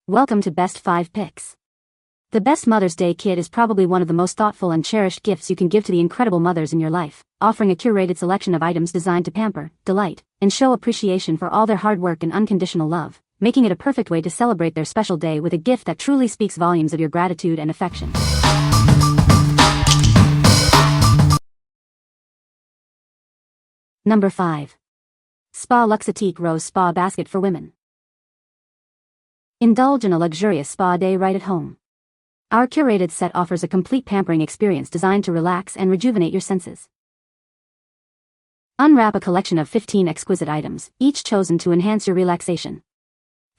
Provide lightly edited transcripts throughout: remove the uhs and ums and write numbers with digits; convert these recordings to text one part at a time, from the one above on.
Welcome to Best 5 Picks. The best Mother's Day kit is probably one of the most thoughtful and cherished gifts you can give to the incredible mothers in your life, offering a curated selection of items designed to pamper, delight, and show appreciation for all their hard work and unconditional love, making it a perfect way to celebrate their special day with a gift that truly speaks volumes of your gratitude and affection. Number 5. Spa Luxetique Rose Spa Basket for Women. Indulge in a luxurious spa day right at home. Our curated set offers a complete pampering experience designed to relax and rejuvenate your senses. Unwrap a collection of 15 exquisite items, each chosen to enhance your relaxation.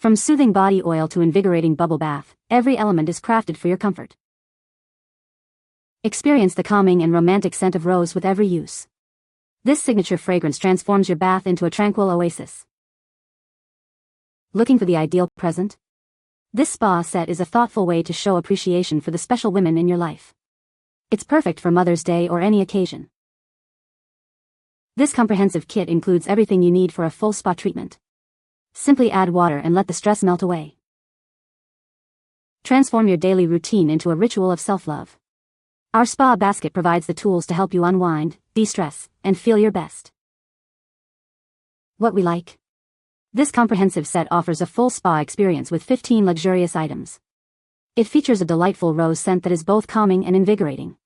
From soothing body oil to invigorating bubble bath, every element is crafted for your comfort. Experience the calming and romantic scent of rose with every use. This signature fragrance transforms your bath into a tranquil oasis. Looking for the ideal present? This spa set is a thoughtful way to show appreciation for the special women in your life. It's perfect for Mother's Day or any occasion. This comprehensive kit includes everything you need for a full spa treatment. Simply add water and let the stress melt away. Transform your daily routine into a ritual of self-love. Our spa basket provides the tools to help you unwind, de-stress, and feel your best. What we like? This comprehensive set offers a full spa experience with 15 luxurious items. It features a delightful rose scent that is both calming and invigorating.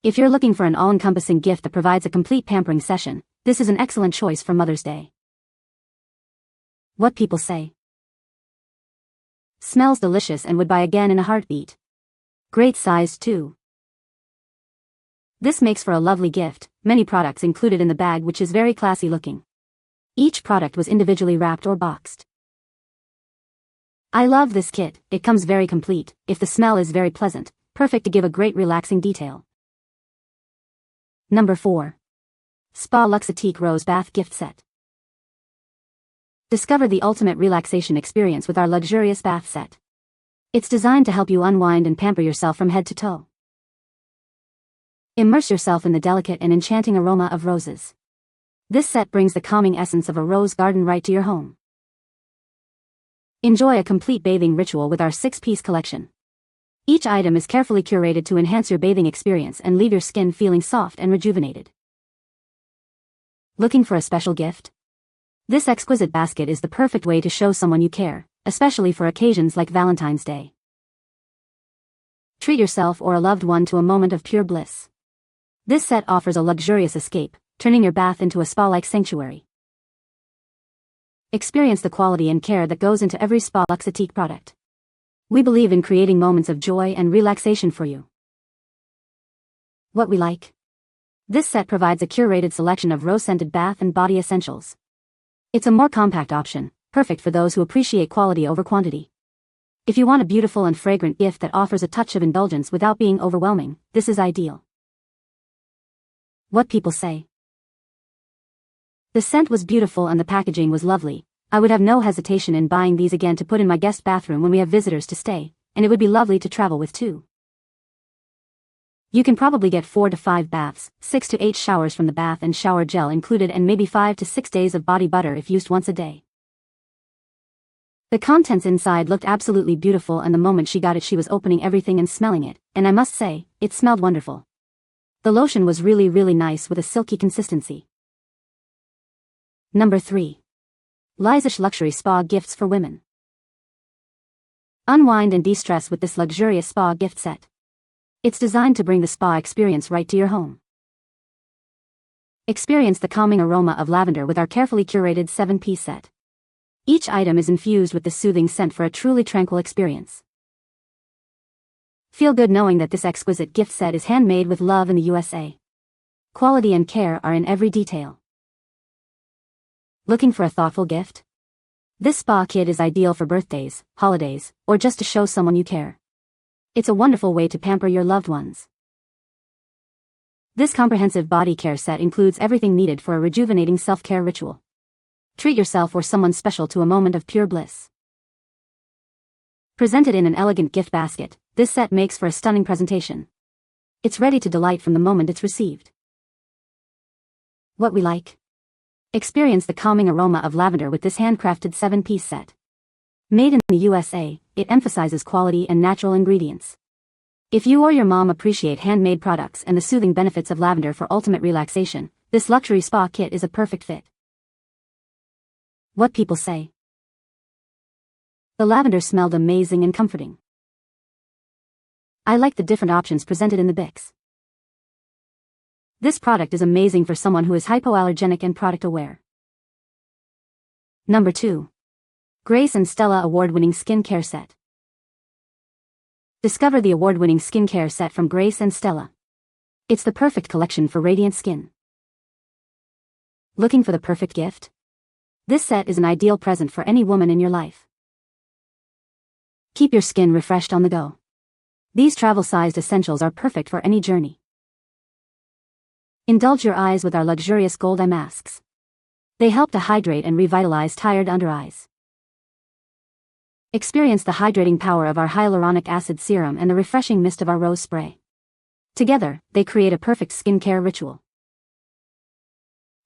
If you're looking for an all-encompassing gift that provides a complete pampering session, this is an excellent choice for Mother's Day. What people say. Smells delicious and would buy again in a heartbeat. Great size too. This makes for a lovely gift, many products included in the bag which is very classy looking. Each product was individually wrapped or boxed. I love this kit, it comes very complete, if the smell is very pleasant, perfect to give a great relaxing detail. Number 4. Spa Luxetique Rose Bath Gift Set. Discover the ultimate relaxation experience with our luxurious bath set. It's designed to help you unwind and pamper yourself from head to toe. Immerse yourself in the delicate and enchanting aroma of roses. This set brings the calming essence of a rose garden right to your home. Enjoy a complete bathing ritual with our 6-piece collection. Each item is carefully curated to enhance your bathing experience and leave your skin feeling soft and rejuvenated. Looking for a special gift? This exquisite basket is the perfect way to show someone you care, especially for occasions like Valentine's Day. Treat yourself or a loved one to a moment of pure bliss. This set offers a luxurious escape, turning your bath into a spa-like sanctuary. Experience the quality and care that goes into every Spa Luxetique product. We believe in creating moments of joy and relaxation for you. What we like? This set provides a curated selection of rose-scented bath and body essentials. It's a more compact option, perfect for those who appreciate quality over quantity. If you want a beautiful and fragrant gift that offers a touch of indulgence without being overwhelming, this is ideal. What people say. The scent was beautiful and the packaging was lovely. I would have no hesitation in buying these again to put in my guest bathroom when we have visitors to stay, and it would be lovely to travel with too. You can probably get 4 to 5 baths, 6 to 8 showers from the bath and shower gel included, and maybe 5 to 6 days of body butter if used once a day. The contents inside looked absolutely beautiful, and the moment she got it she was opening everything and smelling it, and I must say, it smelled wonderful. The lotion was really nice with a silky consistency. Number 3. Lizush Luxury Spa Gifts for Women. Unwind and de-stress with this luxurious spa gift set. It's designed to bring the spa experience right to your home. Experience the calming aroma of lavender with our carefully curated 7-piece set. Each item is infused with the soothing scent for a truly tranquil experience. Feel good knowing that this exquisite gift set is handmade with love in the USA. Quality and care are in every detail. Looking for a thoughtful gift? This spa kit is ideal for birthdays, holidays, or just to show someone you care. It's a wonderful way to pamper your loved ones. This comprehensive body care set includes everything needed for a rejuvenating self-care ritual. Treat yourself or someone special to a moment of pure bliss. Presented in an elegant gift basket, this set makes for a stunning presentation. It's ready to delight from the moment it's received. What we like? Experience the calming aroma of lavender with this handcrafted 7-piece set. Made in the USA, it emphasizes quality and natural ingredients. If you or your mom appreciate handmade products and the soothing benefits of lavender for ultimate relaxation, this luxury spa kit is a perfect fit. What people say. The lavender smelled amazing and comforting. I like the different options presented in the Bix. This product is amazing for someone who is hypoallergenic and product aware. Number 2. Grace and Stella Award-Winning Skincare Set. Discover the award-winning skincare set from Grace and Stella. It's the perfect collection for radiant skin. Looking for the perfect gift? This set is an ideal present for any woman in your life. Keep your skin refreshed on the go. These travel-sized essentials are perfect for any journey. Indulge your eyes with our luxurious gold eye masks. They help to hydrate and revitalize tired under eyes. Experience the hydrating power of our hyaluronic acid serum and the refreshing mist of our rose spray. Together, they create a perfect skincare ritual.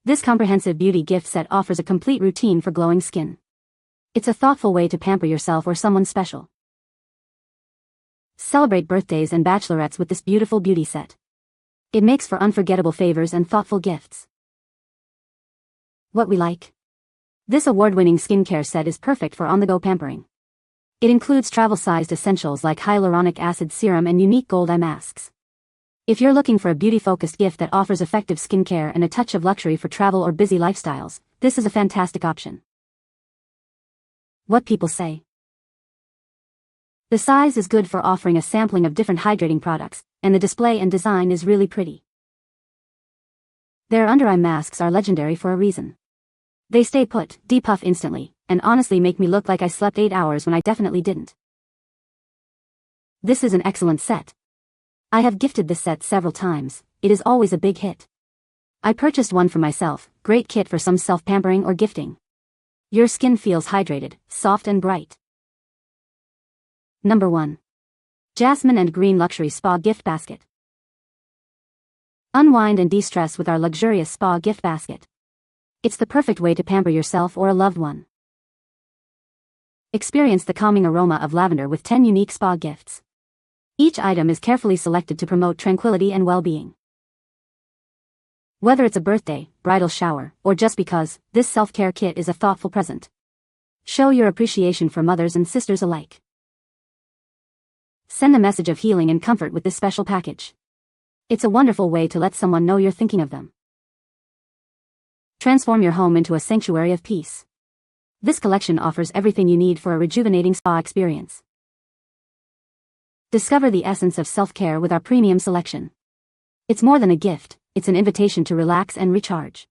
This comprehensive beauty gift set offers a complete routine for glowing skin. It's a thoughtful way to pamper yourself or someone special. Celebrate birthdays and bachelorettes with this beautiful beauty set. It makes for unforgettable favors and thoughtful gifts. What we like. This award-winning skincare set is perfect for on-the-go pampering. It includes travel-sized essentials like hyaluronic acid serum and unique gold eye masks. If you're looking for a beauty-focused gift that offers effective skincare and a touch of luxury for travel or busy lifestyles, this is a fantastic option. What people say. The size is good for offering a sampling of different hydrating products, and the display and design is really pretty. Their under-eye masks are legendary for a reason. They stay put, depuff instantly, and honestly make me look like I slept 8 hours when I definitely didn't. This is an excellent set. I have gifted this set several times. It is always a big hit. I purchased one for myself, great kit for some self-pampering or gifting. Your skin feels hydrated, soft and bright. Number 1. Jasmyn and Greene Luxury Spa Gift Basket. Unwind and de-stress with our luxurious spa gift basket. It's the perfect way to pamper yourself or a loved one. Experience the calming aroma of lavender with 10 unique spa gifts. Each item is carefully selected to promote tranquility and well-being. Whether it's a birthday, bridal shower, or just because, this self-care kit is a thoughtful present. Show your appreciation for mothers and sisters alike. Send a message of healing and comfort with this special package. It's a wonderful way to let someone know you're thinking of them. Transform your home into a sanctuary of peace. This collection offers everything you need for a rejuvenating spa experience. Discover the essence of self-care with our premium selection. It's more than a gift, it's an invitation to relax and recharge.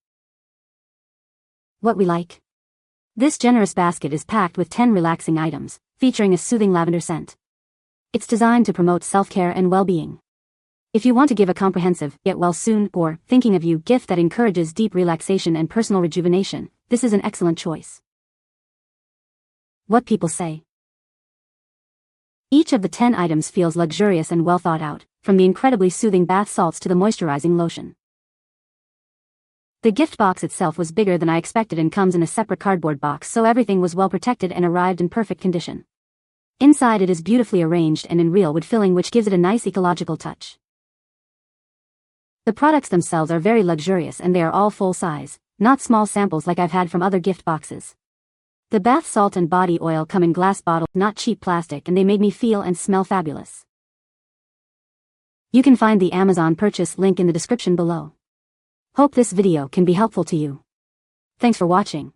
What we like. This generous basket is packed with 10 relaxing items, featuring a soothing lavender scent. It's designed to promote self-care and well-being. If you want to give a comprehensive, get well soon, or thinking of you gift that encourages deep relaxation and personal rejuvenation, this is an excellent choice. What people say. Each of the 10 items feels luxurious and well thought out, from the incredibly soothing bath salts to the moisturizing lotion. The gift box itself was bigger than I expected and comes in a separate cardboard box, so everything was well protected and arrived in perfect condition. Inside it is beautifully arranged and in real wood filling, which gives it a nice ecological touch. The products themselves are very luxurious and they are all full size, not small samples like I've had from other gift boxes. The bath salt and body oil come in glass bottles, not cheap plastic, and they made me feel and smell fabulous. You can find the Amazon purchase link in the description below. Hope this video can be helpful to you. Thanks for watching.